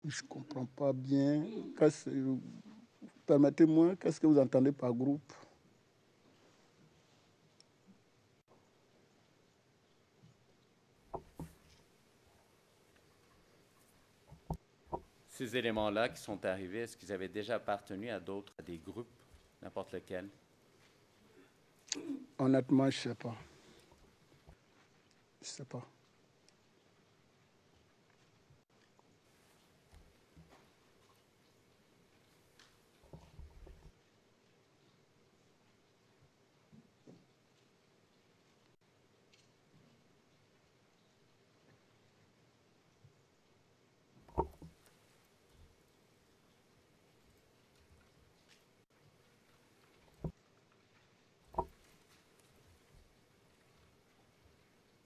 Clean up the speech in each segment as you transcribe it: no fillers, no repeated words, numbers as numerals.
Je ne comprends pas bien. Permettez-moi, qu'est-ce que vous entendez par groupe? Ces éléments-là qui sont arrivés, est-ce qu'ils avaient déjà appartenu à d'autres, à des groupes, n'importe lequel? Honnêtement, je ne sais pas. Je ne sais pas.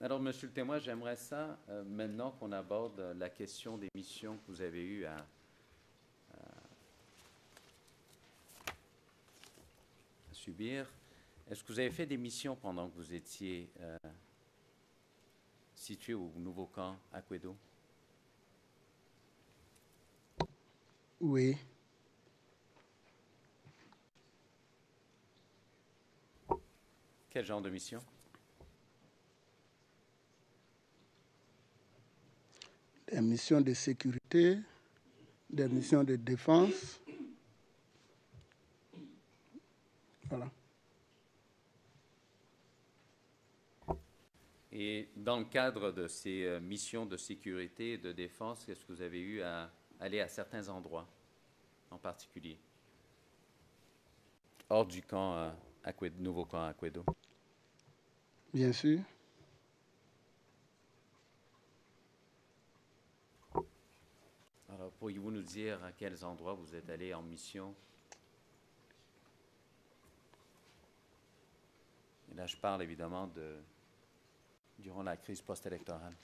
Alors, Monsieur le témoin, j'aimerais ça, maintenant qu'on aborde la question des missions que vous avez eues à subir. Est-ce que vous avez fait des missions pendant que vous étiez situé au nouveau camp Akwedo? Oui. Quel genre de mission? Des missions de sécurité, des missions de défense. Voilà. Et dans le cadre de ces missions de sécurité et de défense, est-ce que vous avez eu à aller à certains endroits en particulier, hors du camp Akwedo, nouveau camp Akwedo? Bien sûr. Alors, pourriez-vous nous dire à quels endroits vous êtes allé en mission? Et là, je parle évidemment durant la crise post-électorale.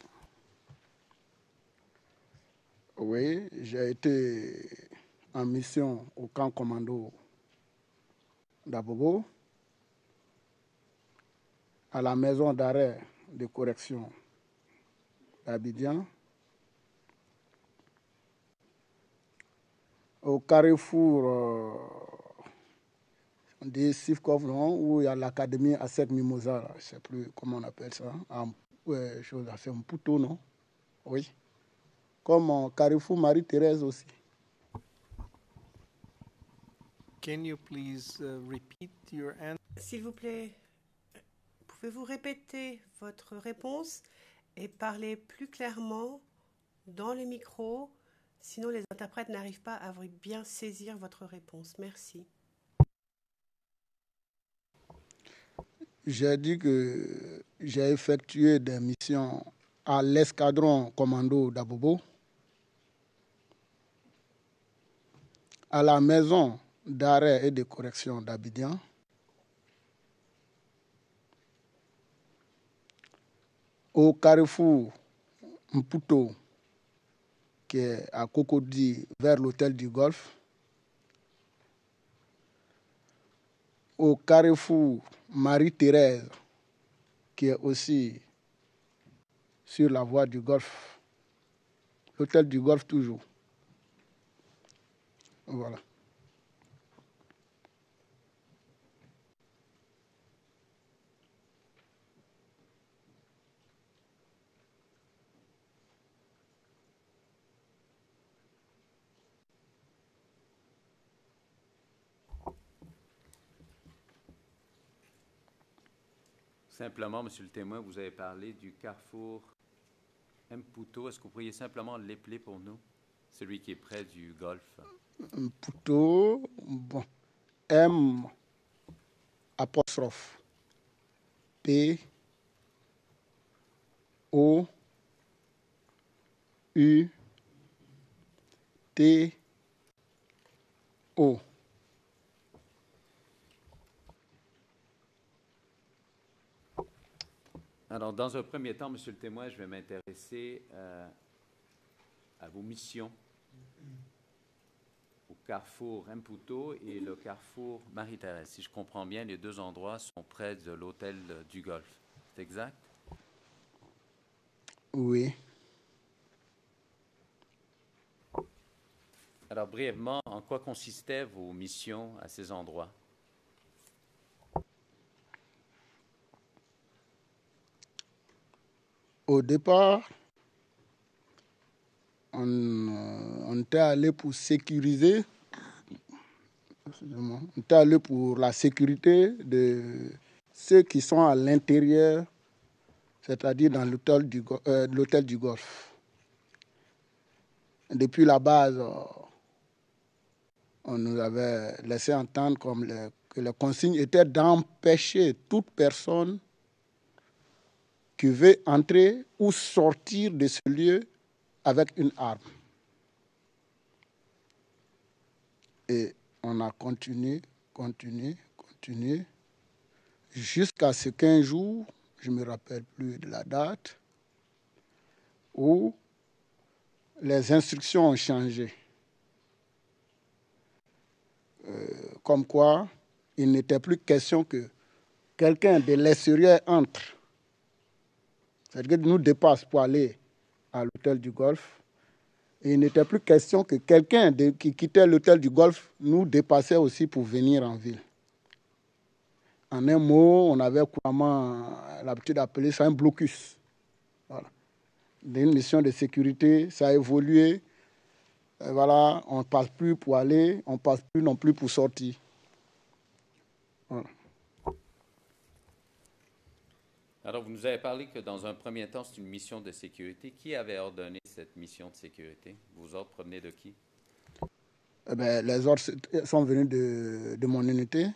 Oui, j'ai été en mission au camp commando d'Abobo, à la maison d'arrêt de correction d'Abidjan, au carrefour des Sivkov, où il y a l'académie Asset Mimosa, je ne sais plus comment on appelle ça, chose à faire, un Mputo, non? Oui. Comme carrefour Marie-Thérèse aussi. Can you please repeat your answer? S'il vous plaît, pouvez-vous répéter votre réponse et parler plus clairement dans le micro, sinon les interprètes n'arrivent pas à bien saisir votre réponse. Merci. J'ai dit que j'ai effectué des missions à l'escadron commando d'Abobo, à la maison d'arrêt et de correction d'Abidjan, au carrefour Mputo, qui est à Cocody, vers l'hôtel du Golfe, au carrefour Marie-Thérèse, qui est aussi sur la voie du Golfe, l'hôtel du Golfe toujours. Voilà. Simplement, Monsieur le témoin, vous avez parlé du carrefour Mputo. Est-ce que vous pourriez simplement l'épeler pour nous, celui qui est près du Golfe? Mputo, bon, M apostrophe P O U T O. Alors, dans un premier temps, Monsieur le témoin, je vais m'intéresser à vos missions au carrefour Mputo et le carrefour Marie-Thérèse. Si je comprends bien, les deux endroits sont près de l'hôtel du Golfe. C'est exact? Oui. Alors, brièvement, en quoi consistaient vos missions à ces endroits? Au départ, on était allé pour sécuriser, on était allé pour la sécurité de ceux qui sont à l'intérieur, c'est-à-dire dans l'hôtel du Golfe. Depuis la base, on nous avait laissé entendre que les consignes étaient d'empêcher toute personne qui veut entrer ou sortir de ce lieu avec une arme. Et on a continué, jusqu'à ce qu'un jour, je ne me rappelle plus de la date, où les instructions ont changé. Comme quoi, il n'était plus question que quelqu'un de l'extérieur entre. C'est-à-dire qu'il nous dépasse pour aller à l'hôtel du Golfe. Et il n'était plus question que quelqu'un qui quittait l'hôtel du Golfe nous dépassait aussi pour venir en ville. En un mot, on avait couramment l'habitude d'appeler ça un blocus. Voilà. Une mission de sécurité, ça a évolué. Voilà, on ne passe plus pour aller, on ne passe plus non plus pour sortir. Voilà. Alors, vous nous avez parlé que dans un premier temps, c'est une mission de sécurité. Qui avait ordonné cette mission de sécurité? Vos ordres provenaient de qui? Les ordres sont venus de mon unité.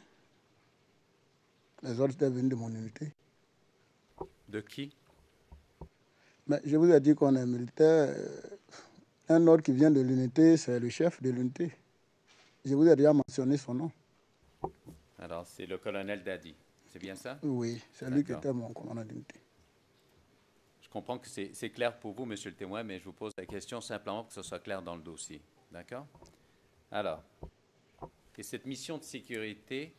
Les ordres étaient venus de mon unité. De qui? Mais je vous ai dit qu'on est militaire. Un ordre qui vient de l'unité, c'est le chef de l'unité. Je vous ai déjà mentionné son nom. Alors, c'est le colonel Dadi. C'est bien ça? Oui, c'est lui qui était mon commandant d'unité. Je comprends que c'est clair pour vous, monsieur le témoin, mais je vous pose la question simplement pour que ce soit clair dans le dossier. D'accord? Alors, et cette mission de sécurité,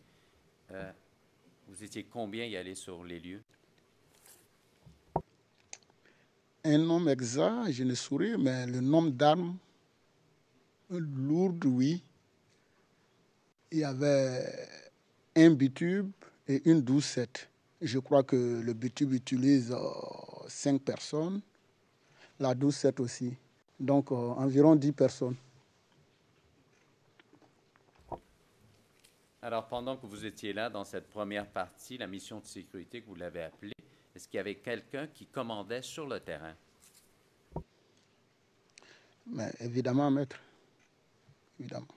vous étiez combien y aller sur les lieux? Un nombre exact, je ne saurais, mais le nombre d'armes lourdes, oui. Il y avait un bitube et une 12-7. Je crois que le bitube utilise 5 personnes, la 12-7 aussi. Donc environ 10 personnes. Alors, pendant que vous étiez là, dans cette première partie, la mission de sécurité que vous l'avez appelée, est-ce qu'il y avait quelqu'un qui commandait sur le terrain? Mais évidemment, maître. Évidemment.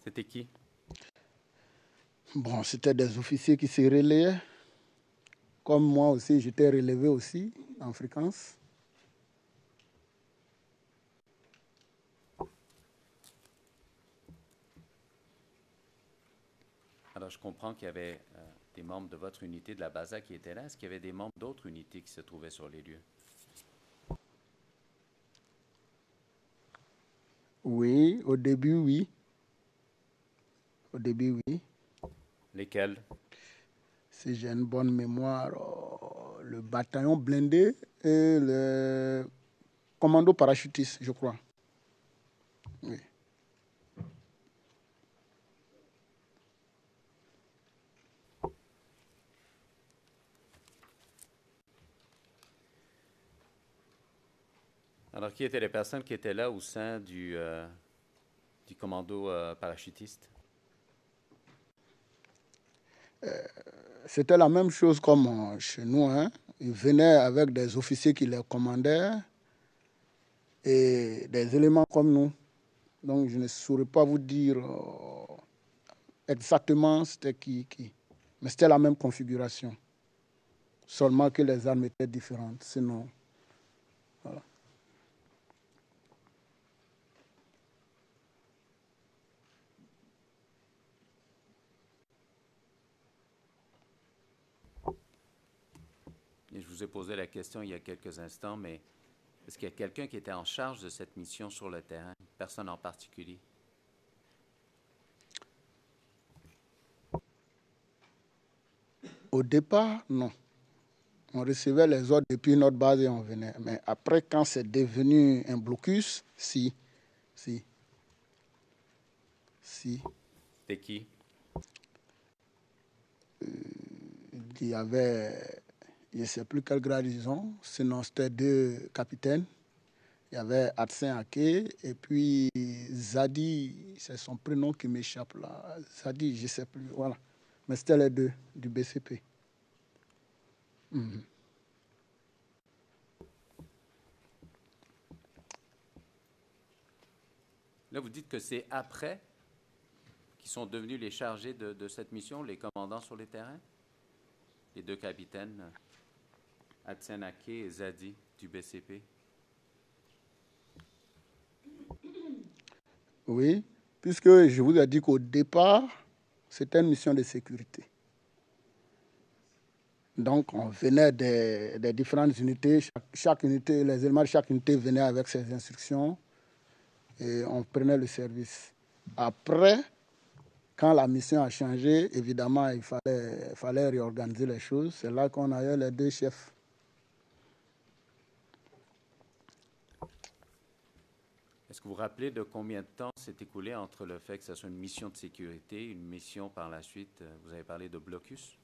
C'était qui? Bon, c'était des officiers qui se relayaient. Comme moi aussi, j'étais relevé aussi en fréquence. Alors, je comprends qu'il y avait des membres de votre unité de la BASA qui étaient là. Est-ce qu'il y avait des membres d'autres unités qui se trouvaient sur les lieux? Oui, au début, oui. Au début, oui. Lesquels? Si j'ai une bonne mémoire, le bataillon blindé et le commando parachutiste, je crois. Oui. Alors, qui étaient les personnes qui étaient là au sein du commando parachutiste? C'était la même chose comme chez nous. Hein. Ils venaient avec des officiers qui les commandaient et des éléments comme nous. Donc, je ne saurais pas vous dire exactement c'était qui. Mais c'était la même configuration. Seulement que les armes étaient différentes. Sinon, voilà. Et je vous ai posé la question il y a quelques instants, mais est-ce qu'il y a quelqu'un qui était en charge de cette mission sur le terrain? Personne en particulier? Au départ, non. On recevait les ordres depuis notre base et on venait. Mais après, quand c'est devenu un blocus, si. aussi. C'était qui? Il y avait, je ne sais plus quel grade ils ont, sinon c'était 2 capitaines. Il y avait Adsen Ake et puis Zadi, c'est son prénom qui m'échappe là. Zadi, je ne sais plus, voilà. Mais c'était les 2 du BCP. Là, vous dites que c'est après qu'ils sont devenus les chargés de cette mission, les commandants sur les terrains? Les 2 capitaines, Adsen Ake et Zadi du BCP. Oui, puisque je vous ai dit qu'au départ, c'était une mission de sécurité. Donc, on venait des différentes unités. Chaque unité, les éléments de chaque unité venaient avec ses instructions et on prenait le service. Après, quand la mission a changé, évidemment, il fallait réorganiser les choses. C'est là qu'on a eu les 2 chefs. Est-ce que vous vous rappelez de combien de temps s'est écoulé entre le fait que ce soit une mission de sécurité, une mission par la suite, vous avez parlé de blocus?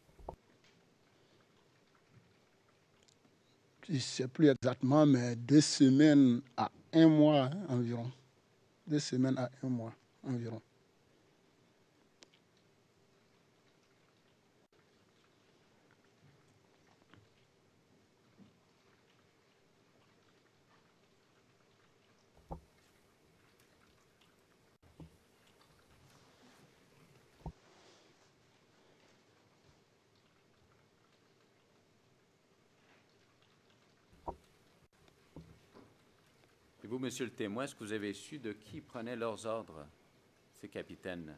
Je ne sais plus exactement, mais 2 semaines à 1 mois hein, environ. 2 semaines à 1 mois environ. Et vous, monsieur le témoin, est-ce que vous avez su de qui prenaient leurs ordres, ces capitaines,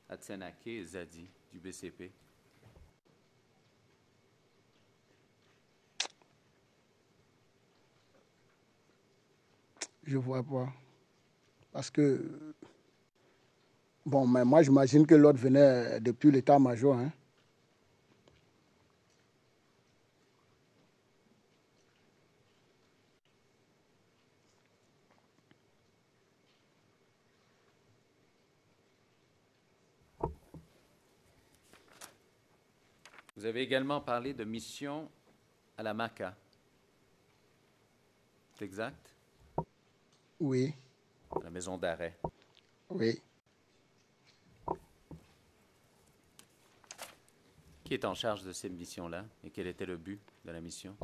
Adsen Ake et Zadi du BCP? Je ne vois pas. Parce que, bon, mais moi j'imagine que l'ordre venait depuis l'état-major. Hein. Vous avez également parlé de mission à la Maca. C'est exact? Oui, À la maison d'arrêt. oui. Qui est en charge de cette mission-là et quel était le but de la mission?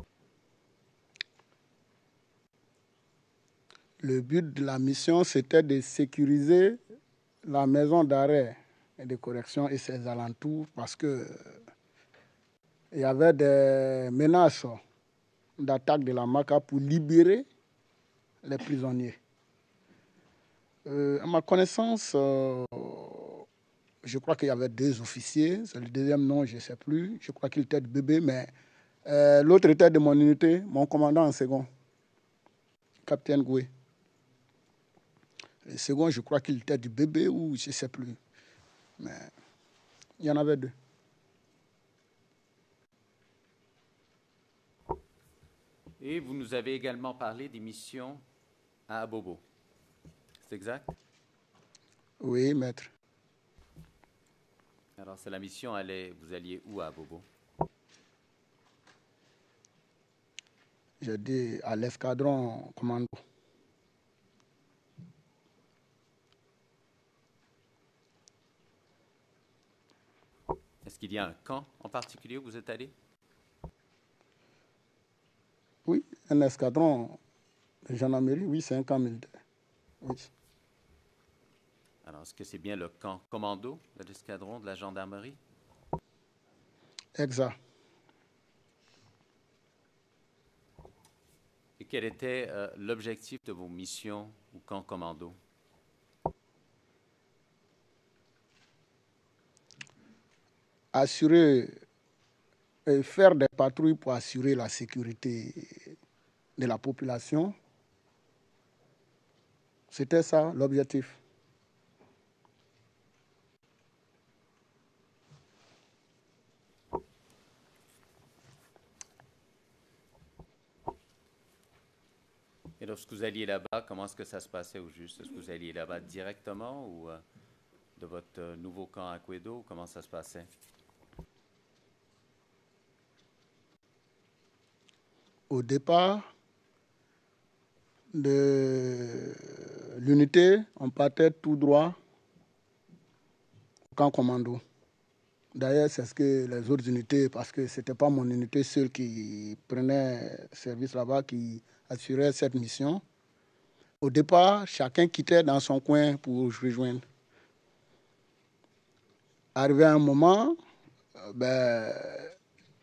Le but de la mission, c'était de sécuriser la maison d'arrêt et de correction et ses alentours parce que il y avait des menaces d'attaque de la MACA pour libérer les prisonniers. À ma connaissance, je crois qu'il y avait 2 officiers. C'est le deuxième nom, je ne sais plus. Je crois qu'il était de bébé, mais l'autre était de mon unité, mon commandant en second, capitaine Goué. Le second, je crois qu'il était du bébé ou je ne sais plus. Mais il y en avait 2. Et vous nous avez également parlé des missions à Abobo. C'est exact? Oui, maître. Alors, c'est la mission, vous alliez où à Abobo? Je dis à l'escadron commando. Est-ce qu'il y a un camp en particulier où vous êtes allé? Oui, un escadron de gendarmerie, oui, c'est un camp militaire. Oui. Alors, est-ce que c'est bien le camp commando de l'escadron de la gendarmerie? Exact. Et quel était l'objectif de vos missions au camp commando? Assurer et faire des patrouilles pour assurer la sécurité de la population. C'était ça l'objectif. Et lorsque vous alliez là-bas, comment est-ce que ça se passait au juste? Est-ce que vous alliez là-bas directement ou de votre nouveau camp à Quedo? Comment ça se passait? Au départ de l'unité, on partait tout droit au camp commando. D'ailleurs, c'est ce que les autres unités, parce que ce n'était pas mon unité seule qui prenait service là-bas, qui assurait cette mission. Au départ, chacun quittait dans son coin pour rejoindre. Arrivé à un moment,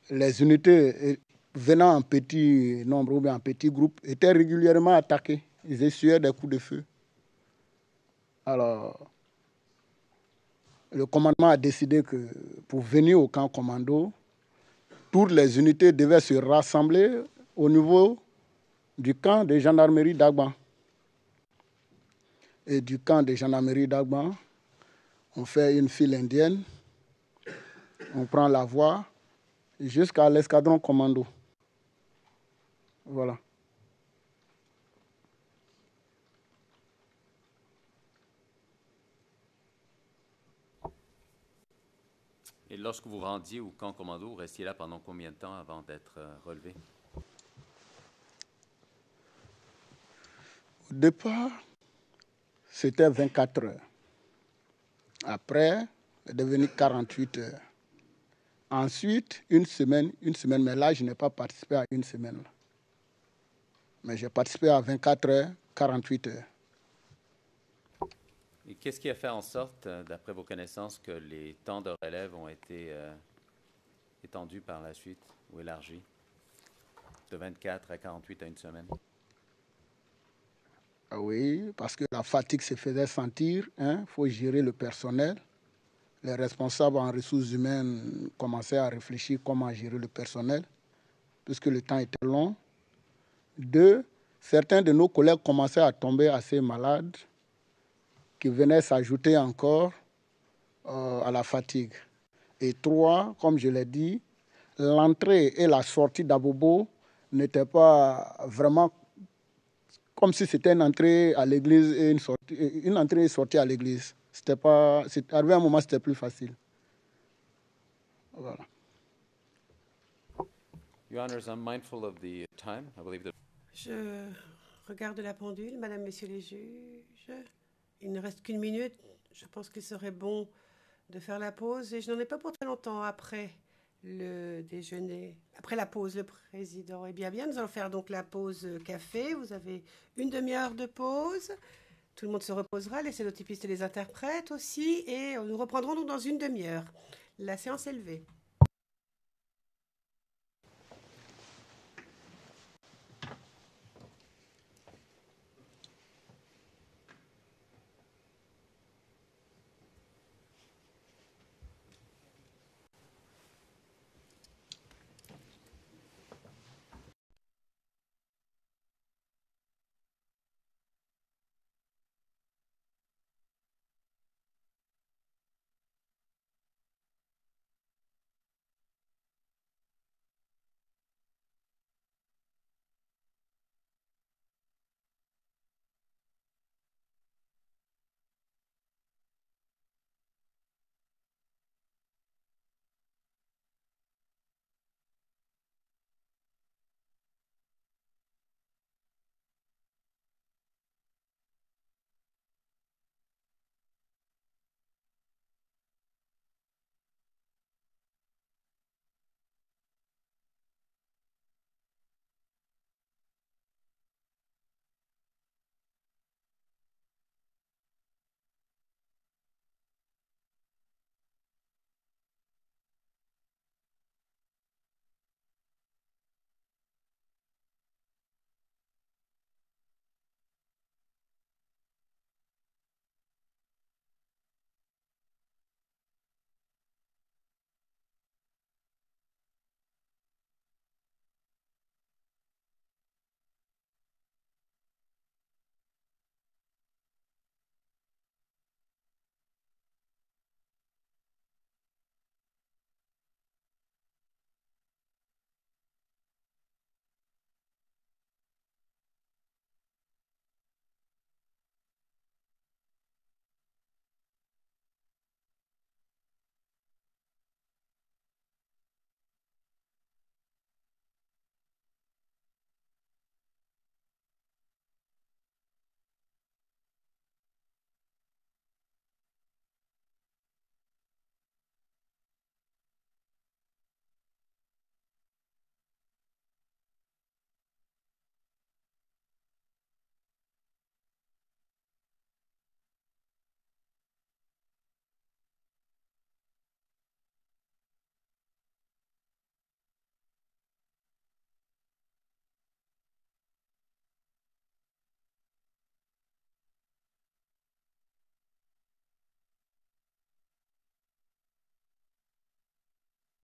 les unités venant en petit nombre ou bien en petit groupe étaient régulièrement attaquées. Ils essuyaient des coups de feu. Alors, le commandement a décidé que pour venir au camp commando, toutes les unités devaient se rassembler au niveau du camp de gendarmerie d'Agban. Et du camp de gendarmerie d'Agban, on fait une file indienne, on prend la voie jusqu'à l'escadron commando. Voilà. Et lorsque vous rendiez au camp commando, vous restiez là pendant combien de temps avant d'être relevé? Au départ, c'était 24 heures. Après, c'est devenu 48 heures. Ensuite, une semaine, mais là, je n'ai pas participé à une semaine. Mais j'ai participé à 24 heures, 48 heures. Et qu'est-ce qui a fait en sorte, d'après vos connaissances, que les temps de relève ont été étendus par la suite ou élargis de 24 à 48 à une semaine? Ah oui, parce que la fatigue se faisait sentir. Il faut gérer le personnel. Les responsables en ressources humaines commençaient à réfléchir comment gérer le personnel, puisque le temps était long. 2, certains de nos collègues commençaient à tomber assez malades, qui venaient s'ajouter encore à la fatigue. Et 3, comme je l'ai dit, l'entrée et la sortie d'Abobo n'étaient pas vraiment comme si c'était une entrée à l'église et une entrée et sortie à l'église. Arrivé à un moment, c'était plus facile. Voilà. Your Honors, I'm mindful of the time. I believe that... Je regarde la pendule, Madame, Messieurs les juges. Il ne reste qu'une minute. Je pense qu'il serait bon de faire la pause. Et je n'en ai pas pour très longtemps après le déjeuner. Après la pause, le président. Eh bien, nous allons faire donc la pause café. Vous avez une demi-heure de pause. Tout le monde se reposera. Les cénotypistes et les interprètes aussi. Et nous reprendrons donc dans une demi-heure. La séance est levée.